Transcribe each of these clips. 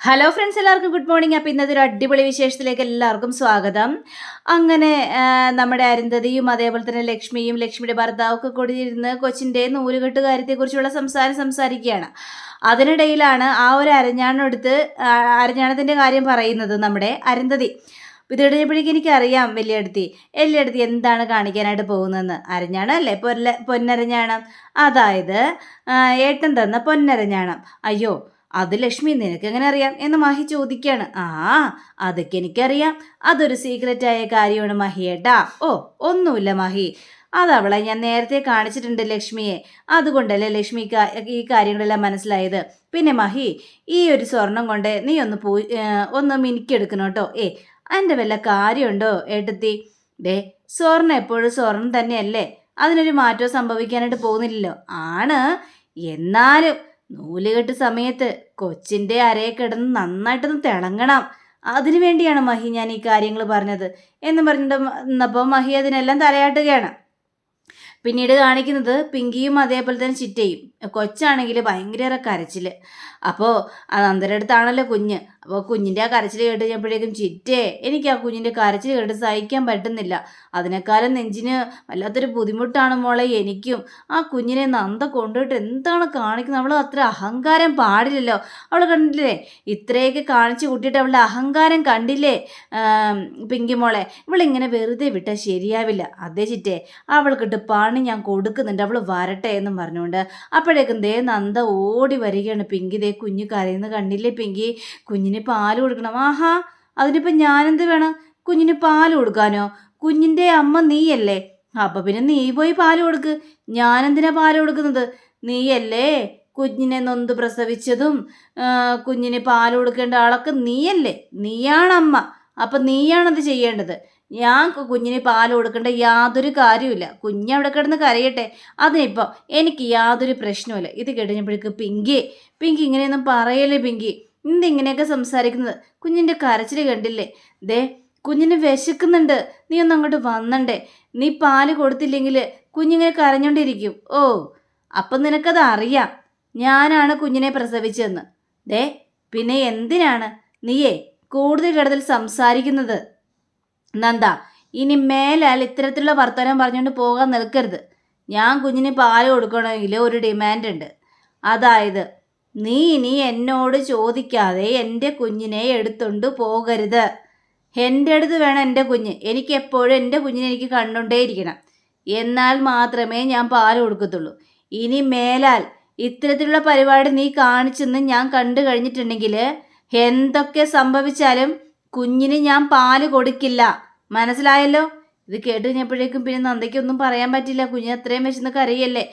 Hello friends, എല്ലാവർക്കും good morning. അപ്പോൾ ഇന്നത്തെ ഒരു അടിപൊളി വിശേഷത്തിലേക്ക് എല്ലാവർക്കും സ്വാഗതം. അങ്ങനെ നമ്മുടെ അരുന്ധതിയും അതേപോലെ തന്നെ ലക്ഷ്മിയും ലക്ഷ്മിയുടെ ഭർത്താവൊക്കെ കൂടിയിരുന്ന് കൊച്ചിൻ്റെ നൂലുകെട്ട് കാര്യത്തെക്കുറിച്ചുള്ള സംസാരിക്കുകയാണ്. അതിനിടയിലാണ് ആ ഒരു അരഞ്ഞാണത്തിൻ്റെ കാര്യം പറയുന്നത് നമ്മുടെ അരുന്ധതി. ഇത് കഴിഞ്ഞപ്പോഴേക്കും എനിക്കറിയാം വലിയടുത്തി എന്താണ് കാണിക്കാനായിട്ട് പോകുന്നതെന്ന്. അരഞ്ഞാണല്ലേ, പൊന്നരഞ്ഞാണം, അതായത് ഏട്ടൻ തന്ന പൊന്നരഞ്ഞാണം. അയ്യോ, അത് ലക്ഷ്മി നിനക്ക് എങ്ങനെ അറിയാം എന്ന് മഹി ചോദിക്കുകയാണ്. അതൊക്കെ എനിക്കറിയാം, അതൊരു സീക്രറ്റായ കാര്യമാണ് മഹിയേട്ടാ. ഓ, ഒന്നുമില്ല മഹി, അതവളെ ഞാൻ നേരത്തെ കാണിച്ചിട്ടുണ്ട് ലക്ഷ്മിയെ, അതുകൊണ്ടല്ലേ ലക്ഷ്മി ഈ കാര്യങ്ങളെല്ലാം മനസ്സിലായത്. പിന്നെ മഹി, ഈ ഒരു സ്വർണം കൊണ്ട് നീ ഒന്ന് മിനുക്കിയെടുക്കണം കേട്ടോ. അതിൻ്റെ വല്ല കാര്യമുണ്ടോ ഏട്ടത്തി? സ്വർണം എപ്പോഴും സ്വർണം തന്നെയല്ലേ, അതിനൊരു മാറ്റവും സംഭവിക്കാനായിട്ട് പോകുന്നില്ലല്ലോ. ആണ്, എന്നാലും നൂലുകെട്ട് സമയത്ത് കൊച്ചിൻ്റെ അരയെ കിടന്ന് നന്നായിട്ടൊന്ന് തിളങ്ങണം, അതിനു വേണ്ടിയാണ് മഹി ഞാൻ ഈ കാര്യങ്ങൾ പറഞ്ഞത് എന്ന് പറഞ്ഞിട്ട് മഹി അതിനെല്ലാം തലയാട്ടുകയാണ്. പിന്നീട് കാണിക്കുന്നത് പിങ്കിയും അതേപോലെ തന്നെ ചിറ്റയും. കൊച്ചാണെങ്കിൽ ഭയങ്കര കരച്ചിൽ. അപ്പോൾ നന്ദൻ്റെ അടുത്താണല്ലോ കുഞ്ഞ്. അപ്പോൾ കുഞ്ഞിൻ്റെ ആ കരച്ചിൽ കേട്ട് കഴിഞ്ഞപ്പോഴേക്കും ചിറ്റേ, എനിക്ക് ആ കുഞ്ഞിൻ്റെ കരച്ചിൽ കേട്ട് സഹിക്കാൻ പറ്റുന്നില്ല, അതിനേക്കാളും നെഞ്ചിന് വല്ലാത്തൊരു ബുദ്ധിമുട്ടാണ് മോളെ എനിക്കും. ആ കുഞ്ഞിനെ നന്ദ കൊണ്ടുപോയിട്ട് എന്താണ് കാണിക്കുന്നത്? അവൾ അത്ര അഹങ്കാരം പാടില്ലല്ലോ. അവൾ കണ്ടില്ലേ, ഇത്രയൊക്കെ കാണിച്ചു കൂട്ടിയിട്ട് അവളുടെ അഹങ്കാരം കണ്ടില്ലേ പിങ്കി മോളെ? ഇവളിങ്ങനെ വെറുതെ വിട്ടാൽ ശരിയാവില്ല. അതേ ചിറ്റേ, അവൾക്കിട്ട് പണി ഞാൻ കൊടുക്കുന്നുണ്ട്, അവൾ വരട്ടെ എന്നും പറഞ്ഞുകൊണ്ട് അപ്പോഴേക്കും നന്ദ ഓടി വരികയാണ്. പിങ്കി കുഞ്ഞ് കരയുന്ന കണ്ടില്ലേ പിങ്കി? കുഞ്ഞിന് പാല് കൊടുക്കണം. ആഹാ, അതിനിപ്പോൾ ഞാനെന്ത് വേണം? കുഞ്ഞിന് പാല് കൊടുക്കാനോ? കുഞ്ഞിൻ്റെ അമ്മ നീയല്ലേ, അപ്പം പിന്നെ നീ പോയി പാല് കൊടുക്ക്. ഞാനെന്തിനാ പാല് കൊടുക്കുന്നത്? നീയല്ലേ കുഞ്ഞിനെ നൊന്ത് പ്രസവിച്ചതും കുഞ്ഞിന് പാല് കൊടുക്കേണ്ട ആളൊക്കെ നീയല്ലേ, നീയാണമ്മ, അപ്പം നീയാണത് ചെയ്യേണ്ടത്. ഞാൻ കുഞ്ഞിന് പാല് കൊടുക്കേണ്ട യാതൊരു കാര്യമില്ല. കുഞ്ഞവിടെ കിടന്ന് കരയട്ടെ, അതിനിപ്പോൾ എനിക്ക് യാതൊരു പ്രശ്നവുമില്ല. ഇത് കഴിഞ്ഞപ്പോഴേക്ക് പിങ്കി ഇങ്ങനെയൊന്നും പറയല്ലേ പിങ്കി, ഇങ്ങനെയൊക്കെ സംസാരിക്കുന്നത്? കുഞ്ഞിൻ്റെ കരച്ചിൽ കണ്ടില്ലേ? കുഞ്ഞിന് വിശക്കുന്നുണ്ട്, നീ ഒന്ന് അങ്ങോട്ട് വന്നണ്ടേ? നീ പാല് കൊടുത്തില്ലെങ്കിൽ കുഞ്ഞിങ്ങനെ കരഞ്ഞോണ്ടിരിക്കും. ഓ, അപ്പം നിനക്കത് അറിയാം ഞാനാണ് കുഞ്ഞിനെ പ്രസവിച്ചതെന്ന്. പിന്നെ എന്തിനാണ് നീയേ കൂടുതൽ കിടത്തിൽ സംസാരിക്കുന്നത്? നന്ദ, ഇനി മേലാൽ ഇത്തരത്തിലുള്ള വർത്തമാനം പറഞ്ഞുകൊണ്ട് പോകാൻ നിൽക്കരുത്. ഞാൻ കുഞ്ഞിന് പാല് കൊടുക്കണമെങ്കിൽ ഒരു ഡിമാൻഡ് ഉണ്ട്. അതായത് നീ ഇനി എന്നോട് ചോദിക്കാതെ എൻ്റെ കുഞ്ഞിനെ എടുത്തുകൊണ്ട് പോകരുത്. എൻ്റെ അടുത്ത് വേണം എൻ്റെ കുഞ്ഞ്. എനിക്ക് എപ്പോഴും എൻ്റെ കുഞ്ഞിനെ എനിക്ക് കണ്ടുകൊണ്ടേയിരിക്കണം. എന്നാൽ മാത്രമേ ഞാൻ പാല് കൊടുക്കത്തുള്ളൂ. ഇനി മേലാൽ ഇത്തരത്തിലുള്ള പരിപാടി നീ കാണിച്ചെന്ന് ഞാൻ കണ്ടു കഴിഞ്ഞിട്ടുണ്ടെങ്കിൽ എന്തൊക്കെ സംഭവിച്ചാലും കുഞ്ഞിന് ഞാൻ പാല് കൊടുക്കില്ല, മനസ്സിലായല്ലോ? ഇത് കേട്ട് കഴിഞ്ഞപ്പോഴേക്കും പിന്നെ നന്ദയ്ക്കൊന്നും പറയാൻ പറ്റില്ല. കുഞ്ഞിന് അത്രയും വിശന്നൊക്കെ അറിയല്ലേ,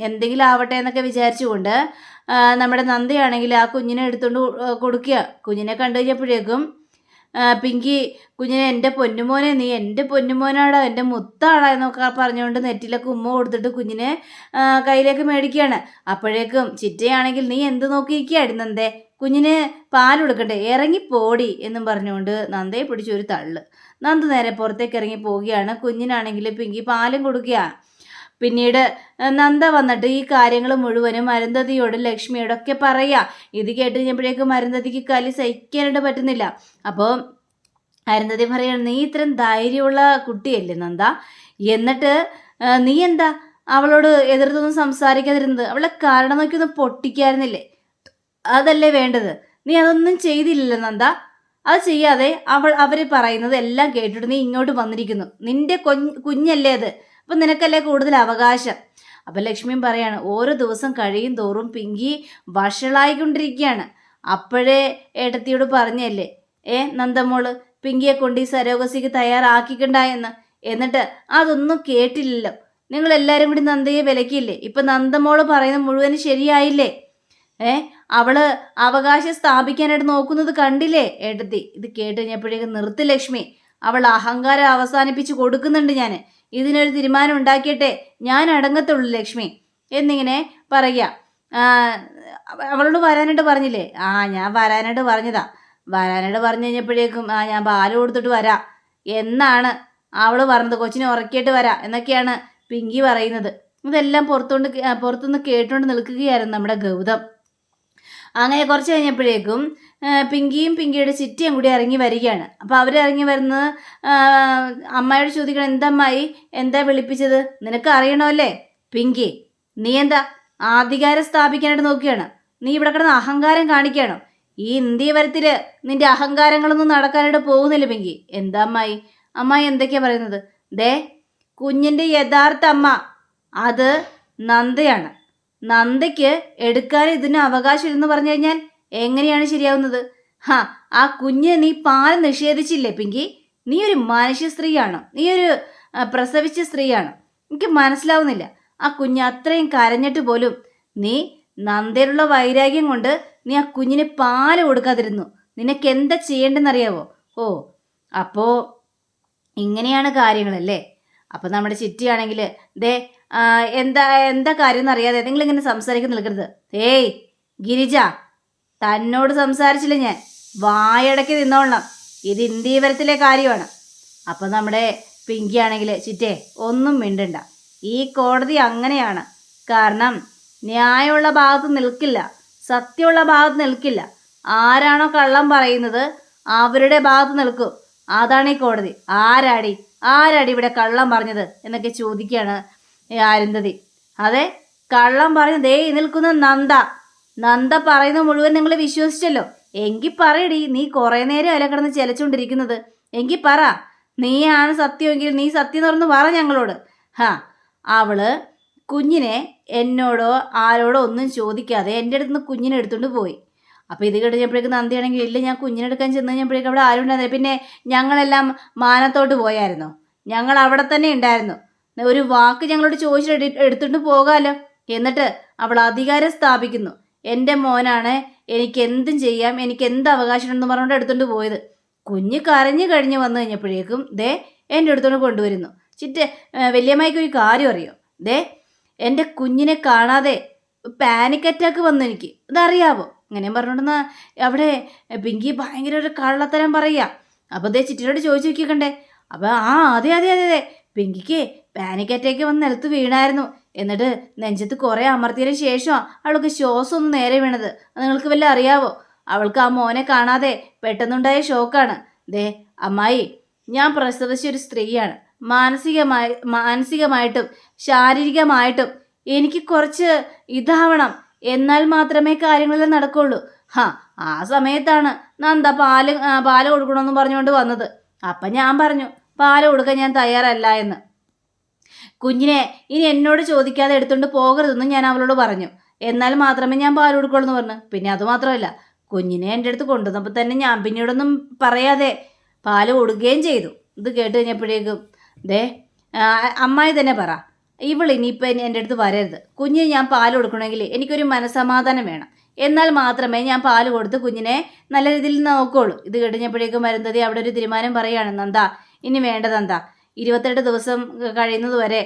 എന്തെങ്കിലും ആവട്ടെ എന്നൊക്കെ വിചാരിച്ചുകൊണ്ട് നമ്മുടെ നന്ദയാണെങ്കിൽ ആ കുഞ്ഞിനെ എടുത്തുകൊണ്ട് കൊടുക്കുക. കുഞ്ഞിനെ കണ്ടു കഴിഞ്ഞപ്പോഴേക്കും പിങ്കി കുഞ്ഞിനെ എൻ്റെ പൊന്നുമോനെ, നീ എൻ്റെ പൊന്നുമോനാടാ, എൻ്റെ മുത്താടാ എന്നൊക്കെ പറഞ്ഞുകൊണ്ട് നെറ്റിലൊക്കെ ഉമ്മ കൊടുത്തിട്ട് കുഞ്ഞിനെ കയ്യിലേക്ക് മേടിക്കുകയാണ്. അപ്പോഴേക്കും ചിറ്റയാണെങ്കിൽ നീ എന്ത് നോക്കിയിരിക്കുകയായിരുന്നു നന്ദേ, കുഞ്ഞിന് പാൽ കൊടുക്കണ്ടേ, ഇറങ്ങിപ്പോടി എന്നും പറഞ്ഞുകൊണ്ട് നന്ദയെ പിടിച്ചൊരു തള്ളു. നന്ദ നേരെ പുറത്തേക്ക് ഇറങ്ങി പോവുകയാണ്. കുഞ്ഞിനാണെങ്കിൽ പിങ്കി പാലും കൊടുക്കുക. പിന്നീട് നന്ദ വന്നിട്ട് ഈ കാര്യങ്ങൾ മുഴുവനും അരുന്ധതിയോടും ലക്ഷ്മിയോടൊക്കെ പറയുക. ഇത് കേട്ട് കഴിഞ്ഞപ്പോഴേക്കും അരുന്ധതിക്ക് കലി സഹിക്കാനായിട്ട് പറ്റുന്നില്ല. അപ്പോൾ അരുന്ധതി പറയാണ്, നീ ഇത്രയും ധൈര്യമുള്ള കുട്ടിയല്ലേ നന്ദ, എന്നിട്ട് നീ എന്താ അവളോട് എതിർത്തൊന്നും സംസാരിക്കാതിരുന്നത്? അവളെ കാരണം നോക്കിയൊന്നും പൊട്ടിക്കായിരുന്നില്ലേ? അതല്ലേ വേണ്ടത്. നീ അതൊന്നും ചെയ്തില്ലല്ലോ നന്ദ. അത് ചെയ്യാതെ അവർ പറയുന്നത് എല്ലാം കേട്ടിട്ട് നീ ഇങ്ങോട്ട് വന്നിരിക്കുന്നു. നിന്റെ കുഞ്ഞല്ലേ അത്, അപ്പം നിനക്കല്ലേ കൂടുതൽ അവകാശം. അപ്പം ലക്ഷ്മിയും പറയാണ്, ഓരോ ദിവസം കഴിയും തോറും പിങ്കി വഷളായിക്കൊണ്ടിരിക്കുകയാണ്. അപ്പോഴേ ഏട്ടത്തിയോട് പറഞ്ഞല്ലേ നന്ദമോള് പിങ്കിയെ കൊണ്ട് ഈ സരോഗസിക്ക് തയ്യാറാക്കിക്കണ്ടായെന്ന്. എന്നിട്ട് അതൊന്നും കേട്ടില്ലല്ലോ. നിങ്ങളെല്ലാവരും കൂടി നന്ദയെ വിലക്കിയില്ലേ? ഇപ്പം നന്ദമോള് പറയുന്നത് മുഴുവനും ശരിയായില്ലേ? അവള് അവകാശം സ്ഥാപിക്കാനായിട്ട് നോക്കുന്നത് കണ്ടില്ലേ ഏട്ടത്തി? ഇത് കേട്ട് കഴിഞ്ഞപ്പോഴേക്കും നിർത്തി ലക്ഷ്മി, അവൾ അഹങ്കാരം അവസാനിപ്പിച്ച് കൊടുക്കുന്നുണ്ട് ഞാൻ. ഇതിനൊരു തീരുമാനം ഉണ്ടാക്കിയിട്ടെ ഞാൻ അടങ്ങത്തുള്ളൂ ലക്ഷ്മി എന്നിങ്ങനെ പറയുക. അവളോട് വരാനായിട്ട് പറഞ്ഞില്ലേ? ഞാൻ വരാനായിട്ട് പറഞ്ഞതാ. വരാനായിട്ട് പറഞ്ഞു കഴിഞ്ഞപ്പോഴേക്കും ഞാൻ പാല് കൊടുത്തിട്ട് വരാം എന്നാണ് അവൾ പറഞ്ഞത്. കൊച്ചിനെ ഉറക്കിയിട്ട് വരാം എന്നൊക്കെയാണ് പിങ്കി പറയുന്നത്. ഇതെല്ലാം പുറത്തുനിന്ന് കേട്ടുകൊണ്ട് നിൽക്കുകയായിരുന്നു നമ്മുടെ ഗൗതം. അങ്ങനെ കുറച്ച് കഴിഞ്ഞപ്പോഴേക്കും പിങ്കിയും പിങ്കിയുടെ ചിറ്റിയും കൂടി ഇറങ്ങി വരികയാണ്. അപ്പോൾ അവരിറങ്ങി വരുന്നത് അമ്മായിയോട് ചോദിക്കണം, എന്താ അമ്മായി, എന്താ വിളിപ്പിച്ചത്, നിനക്ക് അറിയണമല്ലേ പിങ്കി, നീ എന്താ ആധികാരം സ്ഥാപിക്കാനായിട്ട് നോക്കുകയാണ്, നീ ഇവിടെ കിടന്ന് അഹങ്കാരം കാണിക്കുകയാണോ, ഈ ഇന്ത്യവരത്തിൽ നിന്റെ അഹങ്കാരങ്ങളൊന്നും നടക്കാനായിട്ട് പോകുന്നില്ല പിങ്കി. എന്താ അമ്മായി, അമ്മായി എന്തൊക്കെയാ പറയുന്നത്? ദേ, കുഞ്ഞിൻ്റെ യഥാർത്ഥ അമ്മ അത് നന്ദയാണ്. നന്ദയ്ക്ക് എടുക്കാൻ ഇതിന് അവകാശമില്ലെന്ന് പറഞ്ഞു കഴിഞ്ഞാൽ എങ്ങനെയാണ് ശരിയാവുന്നത്? ആ കുഞ്ഞ് നീ പാൽ നിഷേധിച്ചില്ലേ പിങ്കി? നീ ഒരു മനുഷ്യ സ്ത്രീയാണോ? നീ ഒരു പ്രസവിച്ച സ്ത്രീയാണോ? എനിക്ക് മനസ്സിലാവുന്നില്ല. ആ കുഞ്ഞ് അത്രയും കരഞ്ഞിട്ട് പോലും നീ നന്ദയിലുള്ള വൈരാഗ്യം കൊണ്ട് നീ ആ കുഞ്ഞിന് പാല് കൊടുക്കാതിരുന്നു. നിനക്ക് എന്താ ചെയ്യേണ്ടെന്നറിയാവോ? ഓ, അപ്പോൾ ഇങ്ങനെയാണ് കാര്യങ്ങളല്ലേ? അപ്പം നമ്മുടെ ചിറ്റിയാണെങ്കിൽ ദേ എന്താ എന്താ കാര്യം എന്നറിയാതെ നിങ്ങളിങ്ങനെ സംസാരിക്കാൻ നിൽക്കരുത്. ഏയ് ഗിരിജ, തന്നോട് സംസാരിച്ചില്ല ഞാൻ, വായടക്കി നിന്നോളണം. ഇത് ഇന്ത്യവരത്തിലെ കാര്യമാണ്. അപ്പം നമ്മുടെ പിങ്കി ആണെങ്കിൽ ചിറ്റേ ഒന്നും മിണ്ടണ്ട. ഈ കോടതി അങ്ങനെയാണ്. കാരണം ന്യായമുള്ള ഭാഗത്ത് നിൽക്കില്ല, സത്യമുള്ള ഭാഗത്ത് നിൽക്കില്ല. ആരാണോ കള്ളം പറയുന്നത് അവരുടെ ഭാഗത്ത് നിൽക്കും. അതാണ് ഈ കോടതി. ആരാടി ഇവിടെ കള്ളം പറഞ്ഞത് എന്നൊക്കെ ചോദിക്കുകയാണ് അരുന്ധതി. അതെ, കള്ളം പറഞ്ഞ ദേ നിൽക്കുന്ന നന്ദ പറയുന്നത് മുഴുവൻ നിങ്ങൾ വിശ്വസിച്ചല്ലോ. എങ്കിൽ പറയടി, നീ കുറേ നേരം അല കിടന്ന് ചെലച്ചുകൊണ്ടിരിക്കുന്നത്. എങ്കിൽ പറ, നീയാണ് സത്യമെങ്കിൽ നീ സത്യം തുറന്ന് പറ ഞങ്ങളോട്. അവള് കുഞ്ഞിനെ എന്നോടോ ആരോടോ ഒന്നും ചോദിക്കാതെ എൻ്റെ അടുത്ത് നിന്ന് കുഞ്ഞിനെ എടുത്തുകൊണ്ട് പോയി. അപ്പോൾ ഇത് കഴിഞ്ഞപ്പോഴേക്കും നന്ദിയാണെങ്കിൽ ഇല്ല, ഞാൻ കുഞ്ഞിനെടുക്കാൻ ചെന്ന് കഴിഞ്ഞപ്പോഴേക്കും അവിടെ ആരും ഉണ്ടായിരുന്നില്ല. പിന്നെ ഞങ്ങളെല്ലാം മാനത്തോട്ട് പോയായിരുന്നോ? ഞങ്ങൾ അവിടെ തന്നെ ഉണ്ടായിരുന്നു. ഒരു വാക്ക് ഞങ്ങളോട് ചോദിച്ചിട്ട് എടുത്തുകൊണ്ട് പോകാമല്ലോ. എന്നിട്ട് അവൾ അധികാരം സ്ഥാപിക്കുന്നു. എൻ്റെ മോനാണ്, എനിക്ക് എന്തും ചെയ്യാം, എനിക്ക് എന്ത് അവകാശമുണ്ടെന്ന് പറഞ്ഞുകൊണ്ട് എടുത്തുകൊണ്ട് പോയത്. കുഞ്ഞ് കരഞ്ഞു കഴിഞ്ഞ് വന്നു കഴിഞ്ഞപ്പോഴേക്കും ദേ എൻ്റെ അടുത്തോണ്ട് കൊണ്ടുവരുന്നു. വലിയമ്മയ്ക്ക് ഒരു കാര്യം അറിയോ? ദേ, എൻ്റെ കുഞ്ഞിനെ കാണാതെ പാനിക് അറ്റാക്ക് വന്നു എനിക്ക്, അതറിയാവോ? ഇങ്ങനെയും പറഞ്ഞുകൊണ്ടെന്ന് അവിടെ പിങ്കി ഭയങ്കര ഒരു കള്ളത്തരം പറയുക. അപ്പോൾ ദേ ചിറ്റിയോട് ചോദിച്ചു നോക്കിക്കണ്ടേ. അപ്പോൾ അതെ പിങ്കിക്ക് പാനിക് അറ്റാക്ക് വന്ന് നിലത്ത് വീണായിരുന്നു. എന്നിട്ട് നെഞ്ചത്ത് കുറേ അമർത്തിയതിന് ശേഷം അവൾക്ക് ശ്വാസം ഒന്ന് നേരെ വീണത്. അത് നിങ്ങൾക്ക് വല്ല അറിയാവോ? അവൾക്ക് ആ മോനെ കാണാതെ പെട്ടെന്നുണ്ടായ ഷോക്കാണ്. ദേ അമ്മായി, ഞാൻ പ്രസവിച്ച ഒരു സ്ത്രീയാണ്. മാനസികമായിട്ടും ശാരീരികമായിട്ടും എനിക്ക് കുറച്ച് ഇതാവണം, എന്നാൽ മാത്രമേ കാര്യങ്ങളെല്ലാം നടക്കുള്ളൂ. ആ സമയത്താണ് നന്ദ പാല് കൊടുക്കണമെന്ന് പറഞ്ഞുകൊണ്ട് വന്നത്. അപ്പം ഞാൻ പറഞ്ഞു പാല് കൊടുക്കാൻ ഞാൻ തയ്യാറല്ല എന്ന്. കുഞ്ഞിനെ ഇനി എന്നോട് ചോദിക്കാതെ എടുത്തുകൊണ്ട് പോകരുതെന്ന് ഞാൻ അവളോട് പറഞ്ഞു. എന്നാൽ മാത്രമേ ഞാൻ പാല് കൊടുക്കുള്ളൂ എന്ന് പറഞ്ഞു. പിന്നെ അതുമാത്രമല്ല, കുഞ്ഞിനെ എൻ്റെ അടുത്ത് കൊണ്ടുവന്നപ്പോൾ തന്നെ ഞാൻ പിന്നീടൊന്നും പറയാതെ പാല് കൊടുക്കുകയും ചെയ്തു. ഇത് കേട്ട് കഴിഞ്ഞപ്പോഴേക്കും ദേ അമ്മായി തന്നെ പറ, ഇനിയിപ്പോൾ എൻ്റെ അടുത്ത് വരരുത്. കുഞ്ഞിന് ഞാൻ പാല് കൊടുക്കണമെങ്കിൽ എനിക്കൊരു മനസ്സമാധാനം വേണം. എന്നാൽ മാത്രമേ ഞാൻ പാല് കൊടുത്ത് കുഞ്ഞിനെ നല്ല രീതിയിൽ നോക്കുകയുള്ളൂ. ഇത് കഴിഞ്ഞപ്പോഴേക്കും വരുന്നത് അവിടെ ഒരു തീരുമാനം പറയുകയാണ്. നന്ദ, ഇനി വേണ്ട നന്ദ, 28 ദിവസം കഴിയുന്നത് വരെ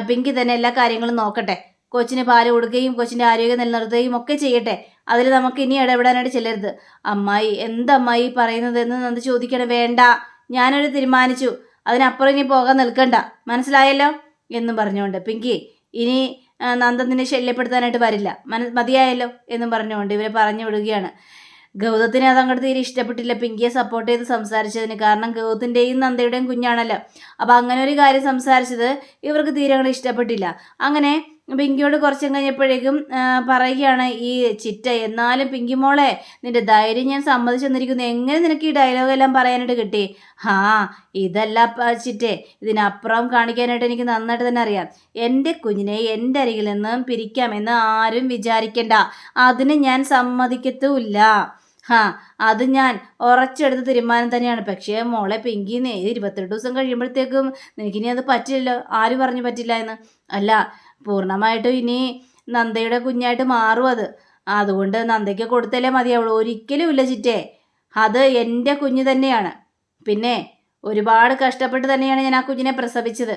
പിങ്കി തന്നെ എല്ലാ കാര്യങ്ങളും നോക്കട്ടെ. കൊച്ചിന് പാല് കൊടുക്കുകയും കൊച്ചിൻ്റെ ആരോഗ്യം നിലനിർത്തുകയും ഒക്കെ ചെയ്യട്ടെ. അതിൽ നമുക്ക് ഇനി ഇടപെടാനായിട്ട് ചെല്ലരുത്. അമ്മായി, എന്തമ്മായി പറയുന്നതെന്ന് നന്ദ ചോദിക്കണം. വേണ്ട, ഞാനൊരു തീരുമാനിച്ചു, അതിനപ്പുറം ഇനി പോകാൻ നിൽക്കണ്ട, മനസ്സിലായല്ലോ എന്നും പറഞ്ഞുകൊണ്ട് പിങ്കി ഇനി നന്ദ നിന്നെ ശല്യപ്പെടുത്താനായിട്ട് വരില്ല, മതിയായല്ലോ എന്നും പറഞ്ഞുകൊണ്ട് ഇവരെ പറഞ്ഞു വിടുകയാണ്. ഗൗതത്തിന് അത് അങ്ങോട്ട് തീരെ ഇഷ്ടപ്പെട്ടില്ല പിങ്കിയെ സപ്പോർട്ട് ചെയ്ത് സംസാരിച്ചതിന്. കാരണം ഗൗതത്തിൻ്റെയും നന്ദയുടെയും കുഞ്ഞാണല്ലോ. അപ്പോൾ അങ്ങനെ ഒരു കാര്യം സംസാരിച്ചത് ഇവർക്ക് തീരെ അങ്ങോട്ട് ഇഷ്ടപ്പെട്ടില്ല. അങ്ങനെ പിങ്കിയോട് കുറച്ചും കഴിഞ്ഞപ്പോഴേക്കും പറയുകയാണ് ഈ ചിറ്റ, എന്നാലും പിങ്കി മോളെ, നിന്റെ ധൈര്യം ഞാൻ സമ്മതിച്ചു തന്നിരിക്കുന്നു. എങ്ങനെ നിനക്ക് ഈ ഡയലോഗെല്ലാം പറയാനായിട്ട് കിട്ടി? ഇതല്ല ചിറ്റേ, ഇതിനപ്പുറം കാണിക്കാനായിട്ട് എനിക്ക് നന്നായിട്ട് തന്നെ അറിയാം. എൻ്റെ കുഞ്ഞിനെ എൻ്റെ അരികിൽ നിന്നും പിരിക്കാമെന്ന് ആരും വിചാരിക്കണ്ട. അതിന് ഞാൻ സമ്മതിക്കത്തുമില്ല. അത് ഞാൻ ഉറച്ചെടുത്ത തീരുമാനം തന്നെയാണ്. പക്ഷേ മോളെ പിങ്കിന്ന് 28 ദിവസം കഴിയുമ്പോഴത്തേക്കും നിനക്കിനി അത് പറ്റില്ലല്ലോ. ആര് പറഞ്ഞു പറ്റില്ല എന്ന്? അല്ല, പൂർണ്ണമായിട്ടും ഇനി നന്ദയുടെ കുഞ്ഞായിട്ട് മാറും അത്. അതുകൊണ്ട് നന്ദയ്ക്ക് കൊടുത്തല്ലേ മതിയാവുള്ളൂ. ഒരിക്കലും ഇല്ല ചിറ്റേ, അത് എൻ്റെ കുഞ്ഞ് തന്നെയാണ്. പിന്നെ ഒരുപാട് കഷ്ടപ്പെട്ട് തന്നെയാണ് ഞാൻ ആ കുഞ്ഞിനെ പ്രസവിച്ചത്.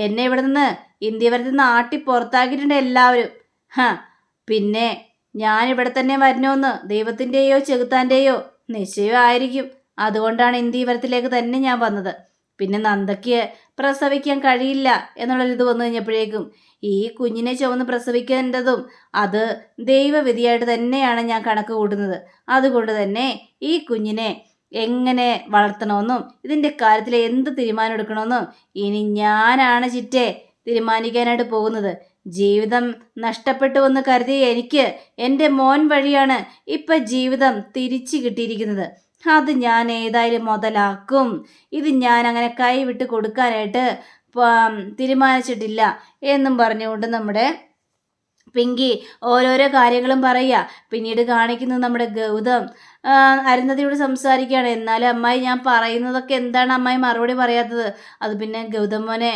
എന്നെ ഇവിടെ നിന്ന് ഇന്ത്യവരത്തിൽ നിന്ന് ആട്ടി പുറത്താക്കിയിട്ടുണ്ട് എല്ലാവരും. പിന്നെ ഞാനിവിടെ തന്നെ വരണമെന്ന് ദൈവത്തിൻ്റെയോ ചെകുത്താൻ്റെയോ നിശ്ചയമായിരിക്കും. അതുകൊണ്ടാണ് ഇന്ത്യവരത്തിലേക്ക് തന്നെ ഞാൻ വന്നത്. പിന്നെ നന്ദയ്ക്ക് പ്രസവിക്കാൻ കഴിയില്ല എന്നുള്ളൊരിത് വന്നു കഴിഞ്ഞപ്പോഴേക്കും ഈ കുഞ്ഞിനെ ചുമന്ന് പ്രസവിക്കേണ്ടതും അത് ദൈവവിധിയായിട്ട് തന്നെയാണ് ഞാൻ കണക്ക് കൂട്ടുന്നത്. അതുകൊണ്ട് തന്നെ ഈ കുഞ്ഞിനെ എങ്ങനെ വളർത്തണമെന്നും ഇതിൻ്റെ കാര്യത്തിൽ എന്ത് തീരുമാനം എടുക്കണമെന്നും ഇനി ഞാനാണ് ചിറ്റേ തീരുമാനിക്കാനായിട്ട് പോകുന്നത്. ജീവിതം നഷ്ടപ്പെട്ടു എന്ന് കരുതി എനിക്ക് എൻ്റെ മോൻ വഴിയാണ് ഇപ്പം ജീവിതം തിരിച്ചു കിട്ടിയിരിക്കുന്നത്. അത് ഞാൻ ഏതായാലും മുതലാക്കും. ഇത് ഞാൻ അങ്ങനെ കൈവിട്ട് കൊടുക്കാനായിട്ട് തീരുമാനിച്ചിട്ടില്ല എന്നും പറഞ്ഞുകൊണ്ട് നമ്മുടെ പിങ്കി ഓരോരോ കാര്യങ്ങളും പറയുക. പിന്നീട് കാണിക്കുന്നത് നമ്മുടെ ഗൗതം അരുന്ധതിയോട് സംസാരിക്കുകയാണ്. എന്നാലും അമ്മായി ഞാൻ പറയുന്നതൊക്കെ എന്താണ് അമ്മായി മറുപടി പറയാത്തത്? അത് പിന്നെ ഗൗതം മോനെ,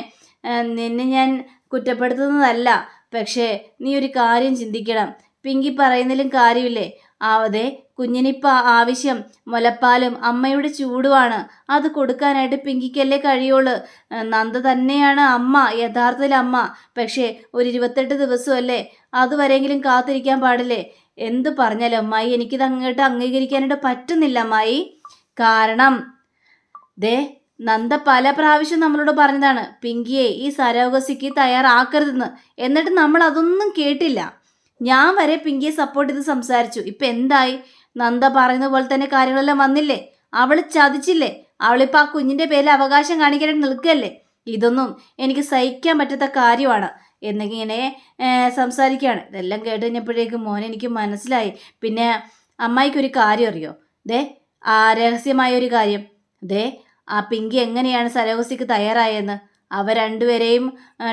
നിന്നെ ഞാൻ കുറ്റപ്പെടുത്തുന്നതല്ല, പക്ഷേ നീ ഒരു കാര്യം ചിന്തിക്കണം. പിങ്കി പറയുന്നതിലും കാര്യമില്ലേ? ആവതെ കുഞ്ഞിനിപ്പോൾ ആവശ്യം മുലപ്പാലും അമ്മയുടെ ചൂടുമാണ്. അത് കൊടുക്കാനായിട്ട് പിങ്കിക്കല്ലേ കഴിയുള്ളൂ. നന്ദ തന്നെയാണ് അമ്മ, യഥാർത്ഥത്തിൽ അമ്മ. പക്ഷേ ഒരു 28 ദിവസമല്ലേ, അതുവരെയെങ്കിലും കാത്തിരിക്കാൻ പാടില്ലേ? എന്ത് പറഞ്ഞാലും അമ്മായി എനിക്കിത് അങ്ങോട്ട് അംഗീകരിക്കാനായിട്ട് പറ്റുന്നില്ല അമ്മായി. കാരണം ദേ നന്ദ പല പ്രാവശ്യം നമ്മളോട് പറഞ്ഞതാണ് പിങ്കിയെ ഈ സരോഗസിക്ക് തയ്യാറാക്കരുതെന്ന്. എന്നിട്ട് നമ്മൾ അതൊന്നും കേട്ടില്ല. ഞാൻ വരെ പിങ്കിയെ സപ്പോർട്ട് ചെയ്ത് സംസാരിച്ചു. ഇപ്പം എന്തായി? നന്ദ പറയുന്ന പോലെ തന്നെ കാര്യങ്ങളെല്ലാം വന്നില്ലേ? അവൾ ചതിച്ചില്ലേ? അവളിപ്പോൾ ആ കുഞ്ഞിൻ്റെ പേരിൽ അവകാശം കാണിക്കാനായിട്ട് നിൽക്കുകയല്ലേ? ഇതൊന്നും എനിക്ക് സഹിക്കാൻ പറ്റാത്ത കാര്യമാണ് എന്നിങ്ങനെ സംസാരിക്കുകയാണ്. ഇതെല്ലാം കേട്ട് കഴിഞ്ഞപ്പോഴേക്കും മോനെ എനിക്ക് മനസ്സിലായി. പിന്നെ അമ്മായിക്കൊരു കാര്യം അറിയോ? രഹസ്യമായൊരു കാര്യം. ആ പിങ്കി എങ്ങനെയാണ് സരോഗസിക്ക് തയ്യാറായെന്ന് അവർ രണ്ടുപേരെയും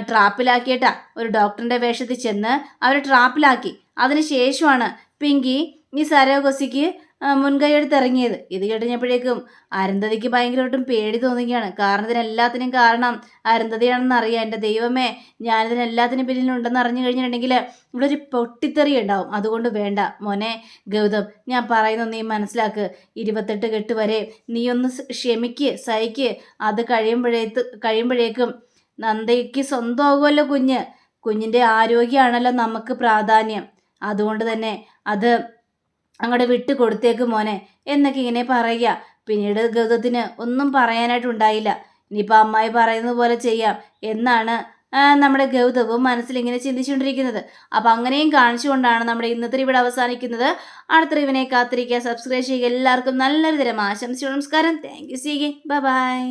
ട്രാപ്പിലാക്കിയിട്ടാ ഒരു ഡോക്ടറിൻ്റെ വേഷത്തിൽ ചെന്ന് അവർ ട്രാപ്പിലാക്കി. അതിനുശേഷമാണ് പിങ്കി ഈ സരോഗസിക്ക് മുൻകൈ എടുത്തിറങ്ങിയത്. ഇത് കേട്ടുകഴിഞ്ഞപ്പോഴേക്കും അരുന്ധതിക്ക് ഭയങ്കരമായിട്ടും പേടി തോന്നുകയാണ്. കാരണം ഇതിനെല്ലാത്തിനും കാരണം അരുന്ധതിയാണെന്ന് അറിയാം. എൻ്റെ ദൈവമേ, ഞാനിതിനെല്ലാത്തിനും പിന്നിലുണ്ടെന്ന് അറിഞ്ഞു കഴിഞ്ഞിട്ടുണ്ടെങ്കിൽ ഇവിടെ ഒരു പൊട്ടിത്തെറി ഉണ്ടാവും. അതുകൊണ്ട് വേണ്ട മോനെ ഗൗതം, ഞാൻ പറയുന്നത് നീ മനസ്സിലാക്ക്. 28 കെട്ട് വരെ നീ ഒന്ന് ക്ഷമിക്ക്, സഹിക്ക്. അത് കഴിയുമ്പോഴേക്കും നന്ദയ്ക്ക് സ്വന്തമാകുമല്ലോ കുഞ്ഞിൻ്റെ ആരോഗ്യമാണല്ലോ നമുക്ക് പ്രാധാന്യം. അതുകൊണ്ട് തന്നെ അത് അങ്ങോട്ട് വിട്ട് കൊടുത്തേക്ക് മോനെ എന്നൊക്കെ ഇങ്ങനെ പറയുക. പിന്നീട് ഗൗതത്തിന് ഒന്നും പറയാനായിട്ടുണ്ടായില്ല. ഇനിയിപ്പോൾ അമ്മായി പറയുന്നത് പോലെ ചെയ്യാം എന്നാണ് നമ്മുടെ ഗൗതവും മനസ്സിലിങ്ങനെ ചിന്തിച്ചുകൊണ്ടിരിക്കുന്നത്. അപ്പം അങ്ങനെയും കാണിച്ചുകൊണ്ടാണ് നമ്മുടെ ഇന്നത്തെ ഇവിടെ അവസാനിക്കുന്നത്. അടുത്ത ഇവനെ കാത്തിരിക്കുക, സബ്സ്ക്രൈബ് ചെയ്യുക. എല്ലാവർക്കും നല്ലൊരു തരം ആശംസ. നമസ്കാരം. Thank you. See again. Bye by.